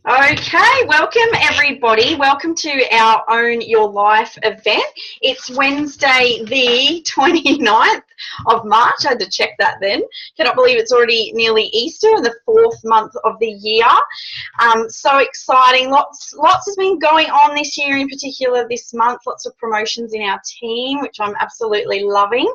Okay, welcome everybody. Welcome to our Own Your Life event. It's Wednesday the 29th of March. I had to check that then. Cannot believe it's already nearly Easter and the fourth month of the year. So exciting. Lots has been going on this year, in particular this month. Lots of promotions in our team, which I'm absolutely loving.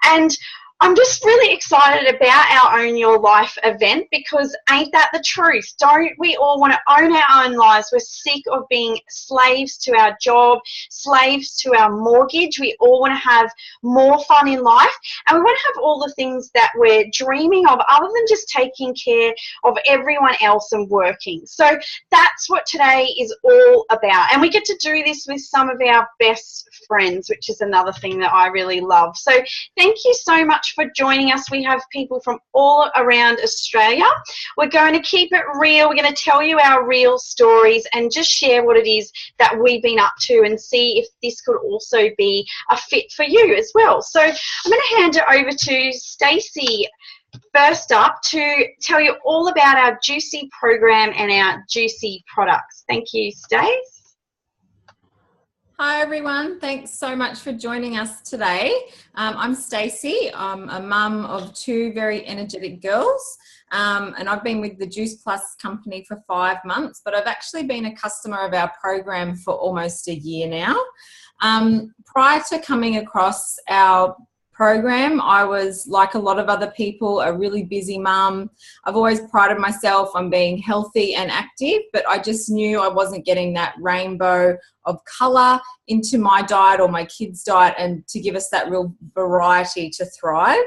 And I'm just really excited about our Own Your Life event because ain't that the truth? Don't we all want to own our own lives? We're sick of being slaves to our job, slaves to our mortgage. We all want to have more fun in life and we want to have all the things that we're dreaming of other than just taking care of everyone else and working. So that's what today is all about. And we get to do this with some of our best friends, which is another thing that I really love. So thank you so much for joining us. We have people from all around Australia. We're going to keep it real. We're going to tell you our real stories and just share what it is that we've been up to and see if this could also be a fit for you as well. So I'm going to hand it over to Stacey first up to tell you all about our Juicy program and our Juicy products. Thank you, Stace. Hi everyone, thanks so much for joining us today. I'm Stacey. I'm a mum of two very energetic girls and I've been with the Juice Plus company for 5 months, but I've actually been a customer of our program for almost a year now. Prior to coming across our program, I was, like a lot of other people, a really busy mum. I've always prided myself on being healthy and active, but I just knew I wasn't getting that rainbow of colour into my diet or my kids' diet and to give us that real variety to thrive.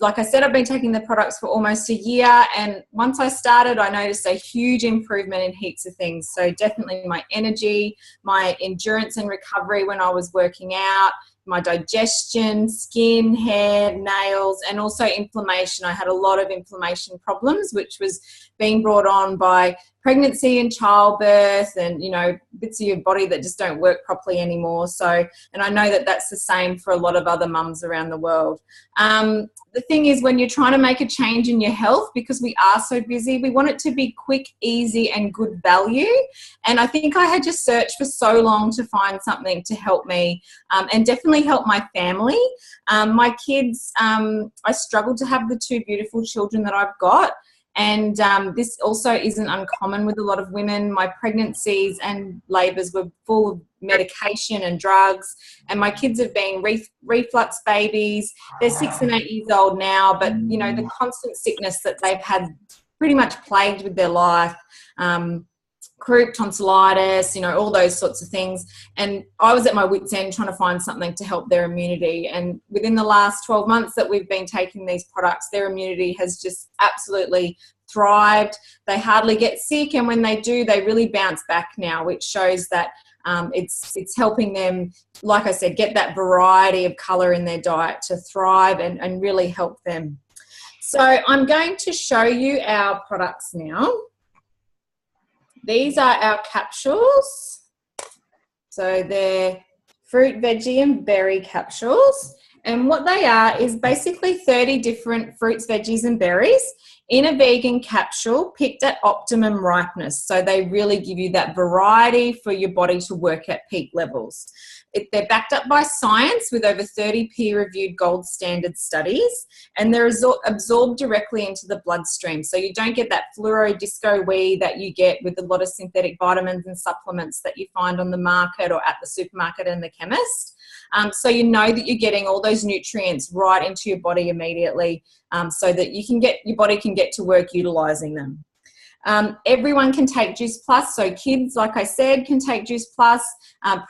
Like I said, I've been taking the products for almost a year, and once I started, I noticed a huge improvement in heaps of things. So definitely my energy, my endurance and recovery when I was working out, my digestion, skin, hair, nails, and also inflammation. I had a lot of inflammation problems, which was being brought on by pregnancy and childbirth and, you know, bits of your body that just don't work properly anymore. So, and I know that that's the same for a lot of other mums around the world. The thing is, when you're trying to make a change in your health, because we are so busy, we want it to be quick, easy, and good value. And I think I had just searched for so long to find something to help me and definitely help my family. My kids, I struggled to have the two beautiful children that I've got. And this also isn't uncommon with a lot of women. My pregnancies and labours were full of medication and drugs, and my kids have been reflux babies. They're 6 and 8 years old now, but you know, the constant sickness that they've had pretty much plagued with their life, croup, tonsillitis, you know, all those sorts of things. And I was at my wit's end trying to find something to help their immunity. And within the last 12 months that we've been taking these products, their immunity has just absolutely thrived. They hardly get sick, and when they do, they really bounce back now, which shows that it's helping them, like I said, get that variety of colour in their diet to thrive and really help them. So I'm going to show you our products now. These are our capsules. So they're fruit, veggie and berry capsules. And what they are is basically 30 different fruits, veggies and berries in a vegan capsule picked at optimum ripeness. So they really give you that variety for your body to work at peak levels. They're backed up by science with over 30 peer-reviewed gold standard studies, and they're absorbed directly into the bloodstream. So you don't get that fluoro disco wee that you get with a lot of synthetic vitamins and supplements that you find on the market or at the supermarket and the chemist. So you know that you're getting all those nutrients right into your body immediately, so that your body can get to work utilising them. Everyone can take Juice Plus, so kids, like I said, can take Juice Plus.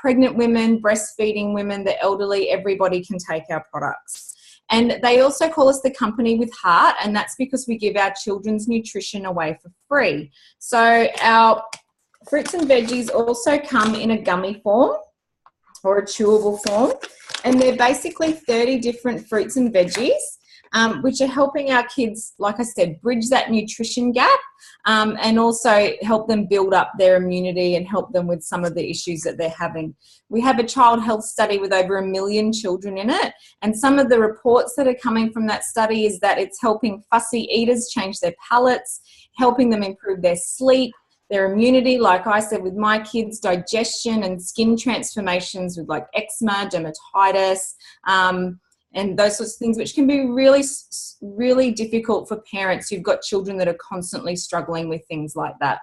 Pregnant women, breastfeeding women, the elderly, everybody can take our products. And they also call us the company with heart, and that's because we give our children's nutrition away for free. So our fruits and veggies also come in a gummy form or a chewable form, and they're basically 30 different fruits and veggies. which are helping our kids, like I said, bridge that nutrition gap, and also help them build up their immunity and help them with some of the issues that they're having. We have a child health study with over 1 million children in it, and some of the reports that are coming from that study is that it's helping fussy eaters change their palates, helping them improve their sleep, their immunity, like I said with my kids, digestion and skin transformations with like eczema, dermatitis, and those sorts of things, which can be really, really difficult for parents who've got children that are constantly struggling with things like that.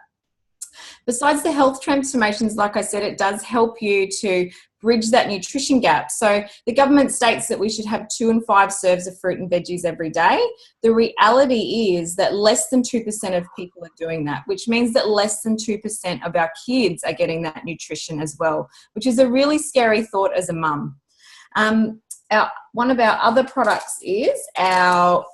Besides the health transformations, like I said, it does help you to bridge that nutrition gap. So the government states that we should have 2 and 5 serves of fruit and veggies every day. The reality is that less than 2% of people are doing that, which means that less than 2% of our kids are getting that nutrition as well, which is a really scary thought as a mum. One of our other products is our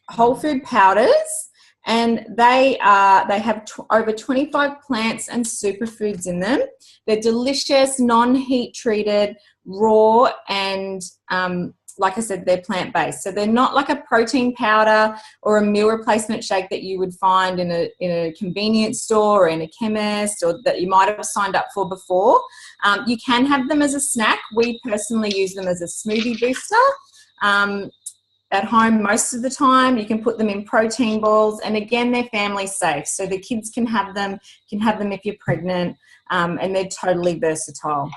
whole food powders, and they have over 25 plants and superfoods in them. They're delicious, non-heat treated, raw, and like I said, they're plant-based. So they're not like a protein powder or a meal replacement shake that you would find in a convenience store or in a chemist, or that you might have signed up for before. You can have them as a snack. We personally use them as a smoothie booster. At home most of the time. You can put them in protein balls, and again, they're family safe, so the kids can have them if you're pregnant, and they're totally versatile.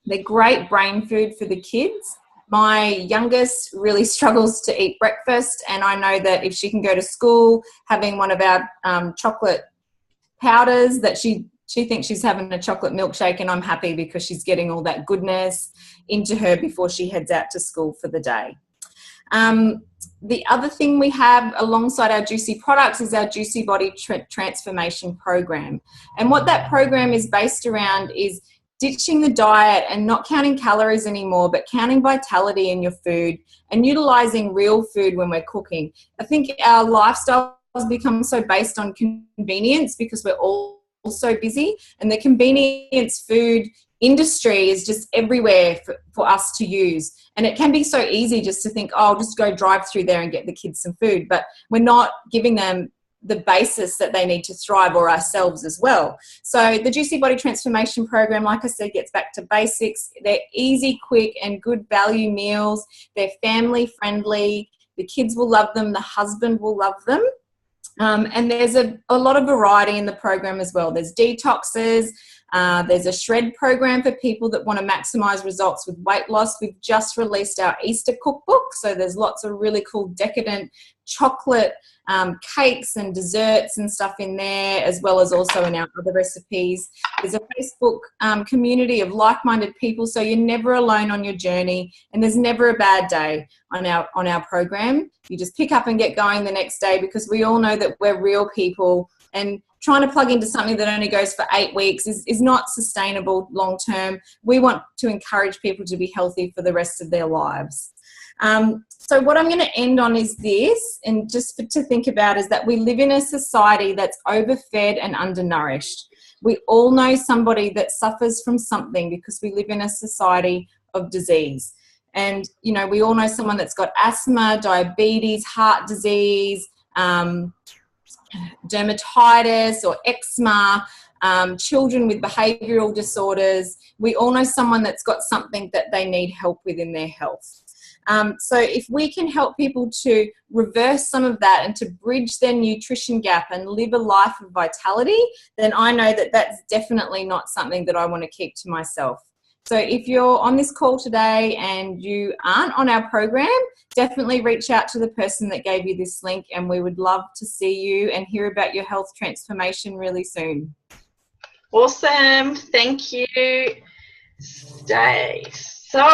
They're great brain food for the kids. My youngest really struggles to eat breakfast, and I know that if she can go to school having one of our chocolate powders, that she thinks she's having a chocolate milkshake, and I'm happy because she's getting all that goodness into her before she heads out to school for the day. The other thing we have alongside our Juicy products is our Juicy Body Transformation Program. And what that program is based around is ditching the diet and not counting calories anymore, but counting vitality in your food and utilizing real food when we're cooking. I think our lifestyle has become so based on convenience because we're all so busy, and the convenience food industry is just everywhere for us to use. And it can be so easy just to think, oh, I'll just go drive through there and get the kids some food. But we're not giving them the basis that they need to thrive, or ourselves as well. So the Juicy Body Transformation Program, like I said, gets back to basics. They're easy, quick, and good value meals. They're family friendly. The kids will love them. The husband will love them. And there's a lot of variety in the program as well. There's detoxes. There's a shred program for people that want to maximize results with weight loss. We've just released our Easter cookbook, so there's lots of really cool decadent chocolate cakes and desserts and stuff in there, as well as also in our other recipes. There's a Facebook community of like-minded people, so you're never alone on your journey, and there's never a bad day on our program. You just pick up and get going the next day, because we all know that we're real people, and trying to plug into something that only goes for 8 weeks is not sustainable long term. We want to encourage people to be healthy for the rest of their lives. So what I'm going to end on is this, and just to think about, is that we live in a society that's overfed and undernourished. We all know somebody that suffers from something because we live in a society of disease. And, you know, we all know someone that's got asthma, diabetes, heart disease, dermatitis or eczema, children with behavioural disorders. We all know someone that's got something that they need help with in their health. So if we can help people to reverse some of that and to bridge their nutrition gap and live a life of vitality, then I know that that's definitely not something that I want to keep to myself. So if you're on this call today and you aren't on our program, definitely reach out to the person that gave you this link, and we would love to see you and hear about your health transformation really soon. Awesome. Thank you, Stace. So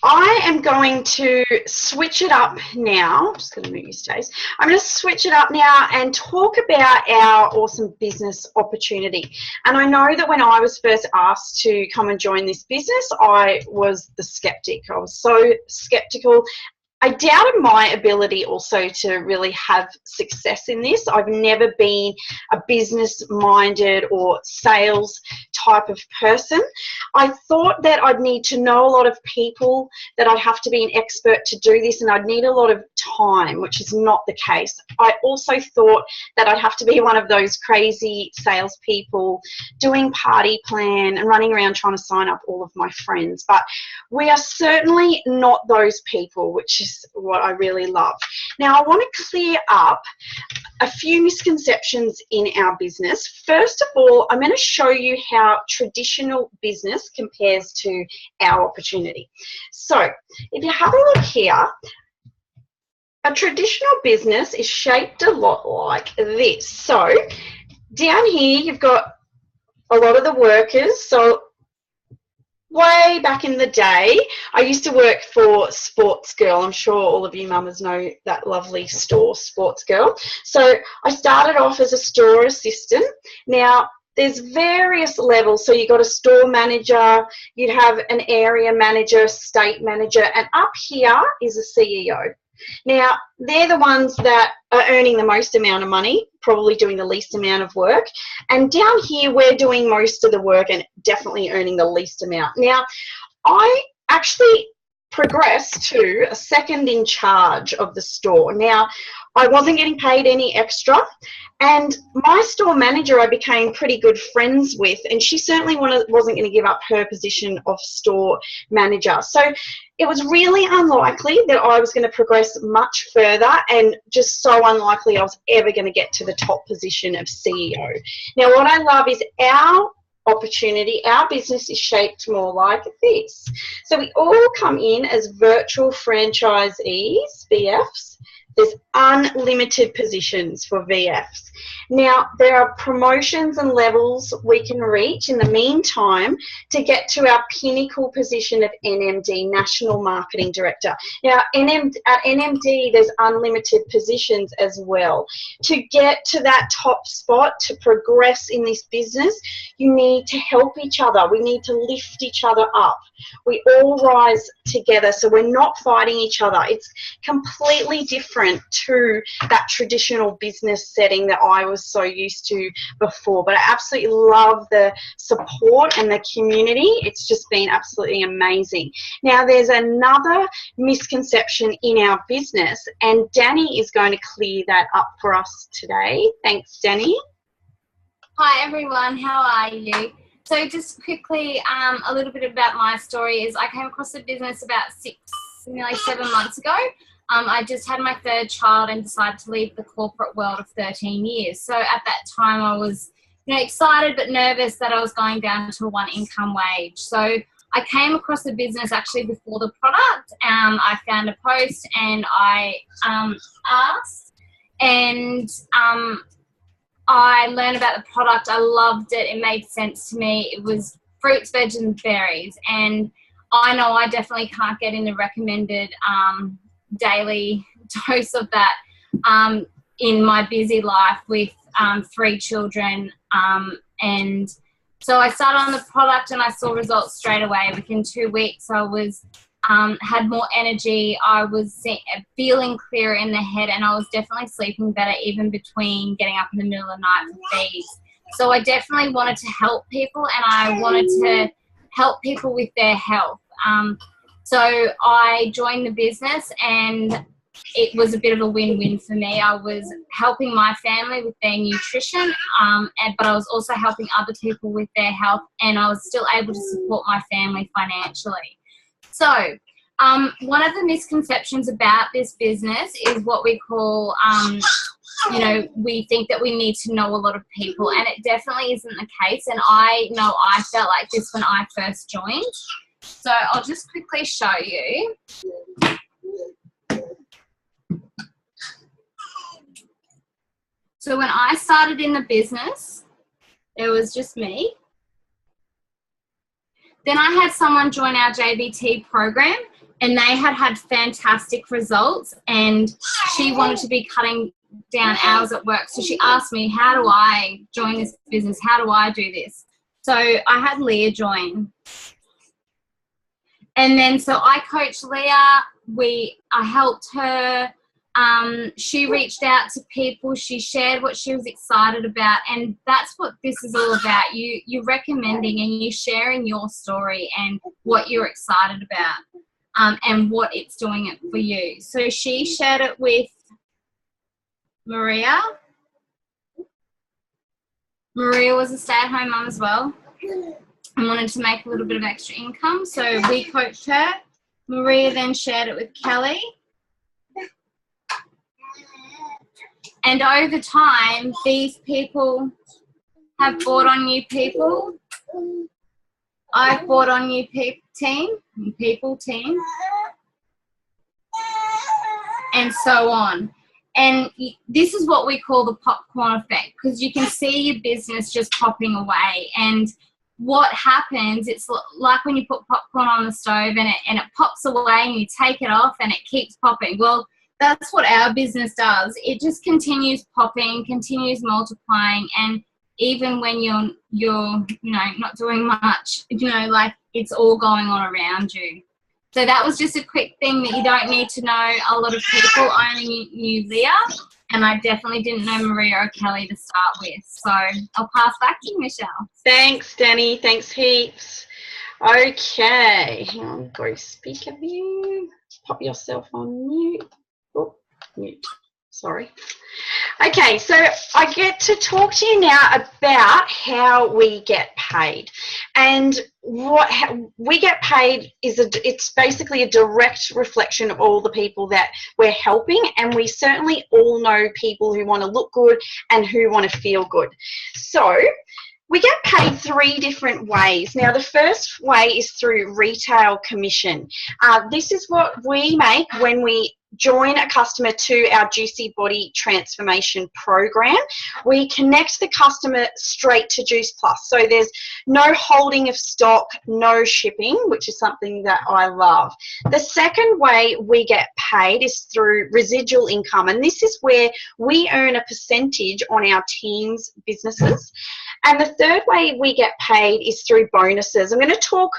I am going to switch it up now. I'm just going to move you, Stace. I'm going to switch it up now and talk about our awesome business opportunity. And I know that when I was first asked to come and join this business, I was the skeptic. I was so skeptical. I doubted my ability also to really have success in this. I've never been a business-minded or sales type of person. I thought that I'd need to know a lot of people, that I'd have to be an expert to do this, and I'd need a lot of time, which is not the case. I also thought that I'd have to be one of those crazy salespeople doing party plan and running around trying to sign up all of my friends. But we are certainly not those people, which is what I really love. Now, I want to clear up a few misconceptions in our business. First of all, I'm going to show you how traditional business compares to our opportunity. So, if you have a look here, a traditional business is shaped a lot like this. So, down here, you've got a lot of the workers. So, way back in the day, I used to work for Sports Girl. I'm sure all of you mamas know that lovely store, Sports Girl. So I started off as a store assistant. Now, there's various levels. So you've got a store manager, you'd have an area manager, state manager, and up here is a CEO. Now, they're the ones that are earning the most amount of money, probably doing the least amount of work. And down here, we're doing most of the work and definitely earning the least amount. Now, I actually progressed to a second in charge of the store. Now, I wasn't getting paid any extra, and my store manager I became pretty good friends with, and she certainly wasn't going to give up her position of store manager. So it was really unlikely that I was going to progress much further, and just so unlikely I was ever going to get to the top position of CEO. Now, what I love is our opportunity, our business is shaped more like this. So we all come in as virtual franchisees, VFs. There's unlimited positions for VFs. Now, there are promotions and levels we can reach in the meantime to get to our pinnacle position of NMD, National Marketing Director. Now, at NMD, there's unlimited positions as well. To get to that top spot, to progress in this business, you need to help each other. We need to lift each other up. We all rise together, so we're not fighting each other. It's completely different to that traditional business setting that I was so used to before. But I absolutely love the support and the community. It's just been absolutely amazing. Now, there's another misconception in our business, and Danny is going to clear that up for us today. Thanks, Danny. Hi, everyone. How are you? So just quickly, a little bit about my story is I came across the business about nearly 7 months ago. I just had my third child and decided to leave the corporate world of 13 years. So at that time I was excited but nervous that I was going down to a one income wage. So I came across the business actually before the product. I found a post and I asked, and I learned about the product. I loved it. It made sense to me. It was fruits, veg and berries. And I know I definitely can't get in the recommended daily dose of that in my busy life with 3 children. And so I started on the product and I saw results straight away. Within 2 weeks, I was had more energy. I was feeling clearer in the head, and I was definitely sleeping better even between getting up in the middle of the night with these. So I definitely wanted to help people, and I wanted to help people with their health. So I joined the business, and it was a bit of a win-win for me. I was helping my family with their nutrition, but I was also helping other people with their health, and I was still able to support my family financially. So one of the misconceptions about this business is what we call, we think that we need to know a lot of people, and it definitely isn't the case. And I know I felt like this when I first joined. So I'll just quickly show you. So when I started in the business, it was just me. Then I had someone join our JBT program, and they had fantastic results, and she wanted to be cutting down hours at work. So she asked me, how do I join this business? How do I do this? So I had Leah join. And then so I coached Leah I helped her. She reached out to people. She shared what she was excited about, and that's what this is all about. You're recommending and you're sharing your story and what you're excited about, and what it's doing it for you. So she shared it with Maria. Maria was a stay-at-home mum as well and wanted to make a little bit of extra income, so we coached her. Maria then shared it with Kelly. And over time, these people have brought on new people. I've brought on new team, and so on. And this is what we call the popcorn effect, because you can see your business just popping away. And what happens, it's like when you put popcorn on the stove and it pops away and you take it off and it keeps popping. Well, that's what our business does. It just continues popping, continues multiplying, and even when you're not doing much, like it's all going on around you. So that was just a quick thing that you don't need to know a lot of people. I only knew Leah, and I definitely didn't know Maria or Kelly to start with. So I'll pass back to you, Michelle. Thanks, Danny. Thanks heaps. Okay, hang on, go speaker view. Pop yourself on mute. Oh, mute. Sorry. Okay, so I get to talk to you now about how we get paid. And what we get paid is it's basically a direct reflection of all the people that we're helping, and we certainly all know people who want to look good and who want to feel good. So we get paid 3 different ways. Now, the first way is through retail commission. This is what we make when we join a customer to our Juicy Body Transformation Program. We connect the customer straight to Juice Plus. So there's no holding of stock, no shipping, which is something that I love. The second way we get paid is through residual income, and this is where we earn a percentage on our team's businesses. And the third way we get paid is through bonuses. I'm going to talk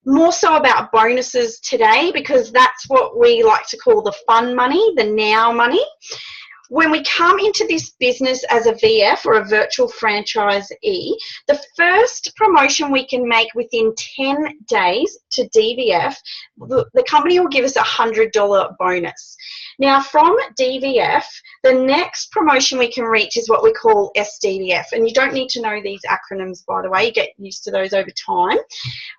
more so about bonuses today because that's what we like to call the fun money, the now money. When we come into this business as a VF or a virtual franchisee, the first promotion we can make within 10 days to DVF, the company will give us a $100 bonus. Now, from DVF, the next promotion we can reach is what we call SDVF. And you don't need to know these acronyms, by the way. You get used to those over time.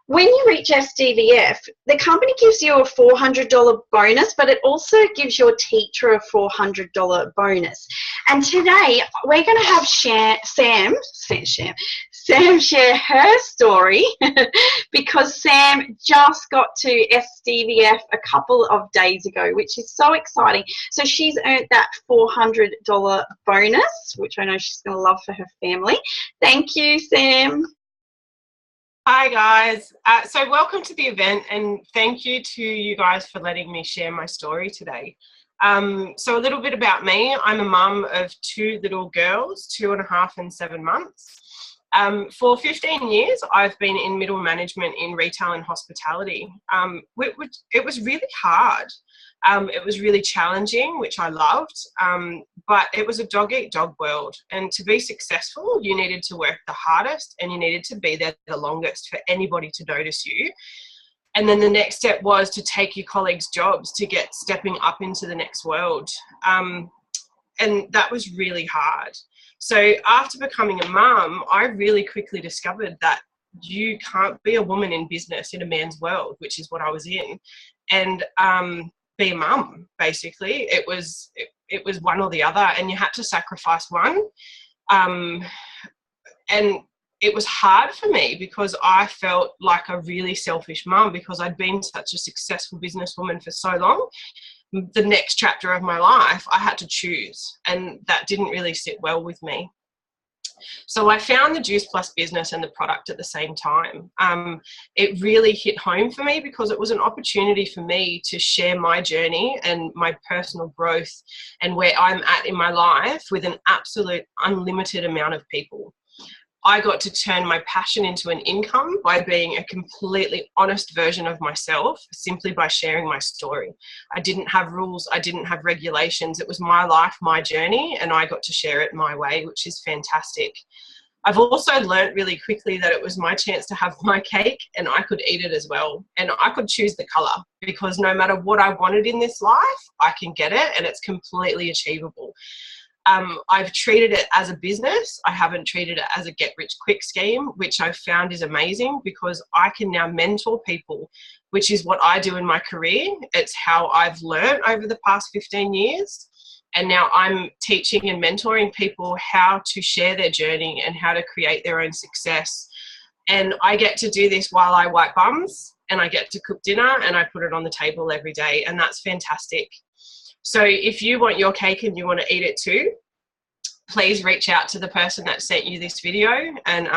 When you reach SDVF, the company gives you a $400 bonus, but it also gives your teacher a $400 bonus. And today, we're going to have Sam share her story because Sam just got to SDVF a couple of days ago, which is so exciting. So she's earned that $400 bonus, which I know she's going to love for her family. Thank you, Sam. Hi guys, so welcome to the event, and thank you to you guys for letting me share my story today. So a little bit about me. I'm a mum of 2 little girls, 2.5 and 7 months. For 15 years, I've been in middle management in retail and hospitality. It was really hard. It was really challenging, which I loved, but it was a dog-eat-dog world. And to be successful, you needed to work the hardest and you needed to be there the longest for anybody to notice you. And then the next step was to take your colleagues' jobs to get stepping up into the next world. And that was really hard. So after becoming a mum, I really quickly discovered that you can't be a woman in business in a man's world, which is what I was in, and be a mum, basically. It was one or the other, and you had to sacrifice one. And it was hard for me because I felt like a really selfish mum because I'd been such a successful businesswoman for so long. The next chapter of my life, I had to choose, and that didn't really sit well with me. So I found the Juice Plus business and the product at the same time. It really hit home for me because it was an opportunity for me to share my journey and my personal growth and where I'm at in my life with an absolute unlimited amount of people. I got to turn my passion into an income by being a completely honest version of myself, simply by sharing my story. I didn't have rules. I didn't have regulations. It was my life, my journey, and I got to share it my way, which is fantastic. I've also learned really quickly that it was my chance to have my cake and I could eat it as well. And I could choose the colour, because no matter what I wanted in this life, I can get it, and it's completely achievable. I've treated it as a business. I haven't treated it as a get-rich-quick scheme, which I've found is amazing, because I can now mentor people, which is what I do in my career. It's how I've learned over the past 15 years. And now I'm teaching and mentoring people how to share their journey and how to create their own success. And I get to do this while I wipe bums, and I get to cook dinner, and I put it on the table every day. And that's fantastic. So if you want your cake and you want to eat it too, please reach out to the person that sent you this video, and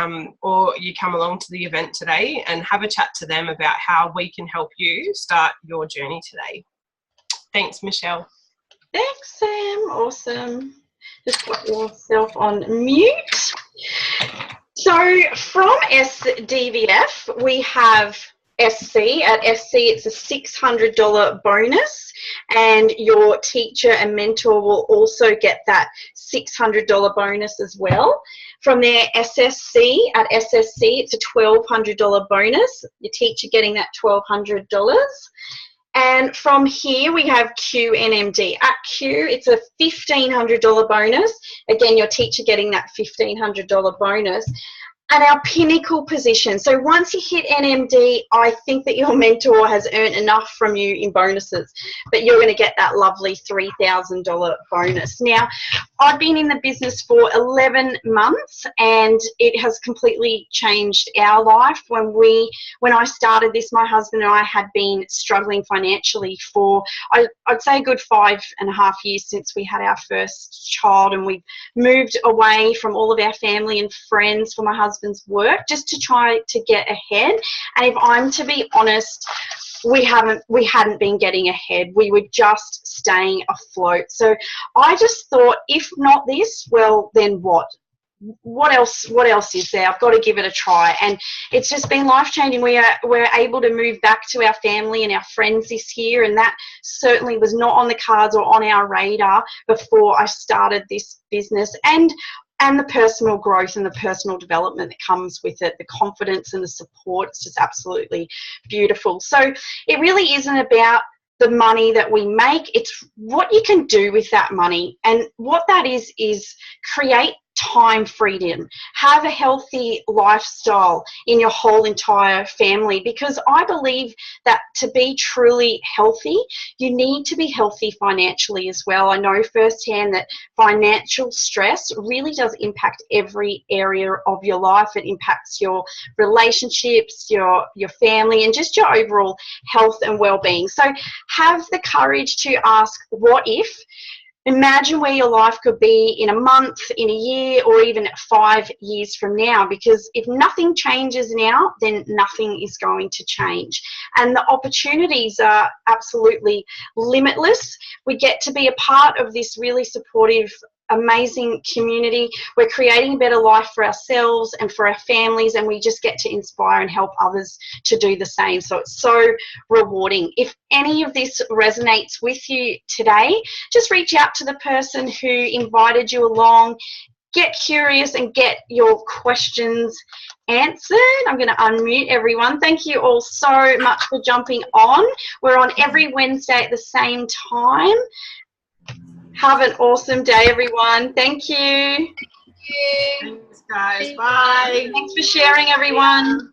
or you come along to the event today and have a chat to them about how we can help you start your journey today. Thanks, Michelle. Thanks, Sam. Awesome. Just put yourself on mute. So from SDVF, we have SC. At SC, it's a $600 bonus, and your teacher and mentor will also get that $600 bonus as well. From their SSC, at SSC, it's a $1,200 bonus, your teacher getting that $1,200. And from here, we have QNMD. At Q, it's a $1,500 bonus. Again, your teacher getting that $1,500 bonus. And our pinnacle position. So once you hit NMD, I think that your mentor has earned enough from you in bonuses, but you're going to get that lovely $3,000 bonus. Now, I've been in the business for 11 months, and it has completely changed our life. When I started this, my husband and I had been struggling financially for, I'd say, a good 5.5 years since we had our first child, and we've moved away from all of our family and friends for my husband's work just to try to get ahead. And if I'm to be honest, we hadn't been getting ahead. We were just staying afloat. So I just thought, if not this, well, then what? What else is there? I've got to give it a try. And it's just been life-changing. We're able to move back to our family and our friends this year, and that certainly was not on the cards or on our radar before I started this business. And the personal growth and the personal development that comes with it, the confidence and the support, it's just absolutely beautiful. So it really isn't about the money that we make, it's what you can do with that money. And what that is create time freedom, have a healthy lifestyle in your whole entire family, because I believe that to be truly healthy, you need to be healthy financially as well. I know firsthand that financial stress really does impact every area of your life. It impacts your relationships, your family, and just your overall health and well-being. So have the courage to ask, what if? Imagine where your life could be in a month, in a year, or even 5 years from now, because if nothing changes now, then nothing is going to change. And the opportunities are absolutely limitless. We get to be a part of this really supportive, amazing community. We're creating a better life for ourselves and for our families, and we just get to inspire and help others to do the same. So it's so rewarding. If any of this resonates with you today, just reach out to the person who invited you along. Get curious and get your questions answered. I'm going to unmute everyone. Thank you all so much for jumping on. We're on every Wednesday at the same time. Have an awesome day, everyone. Thank you. Thanks, guys. Bye. Thanks for sharing, everyone.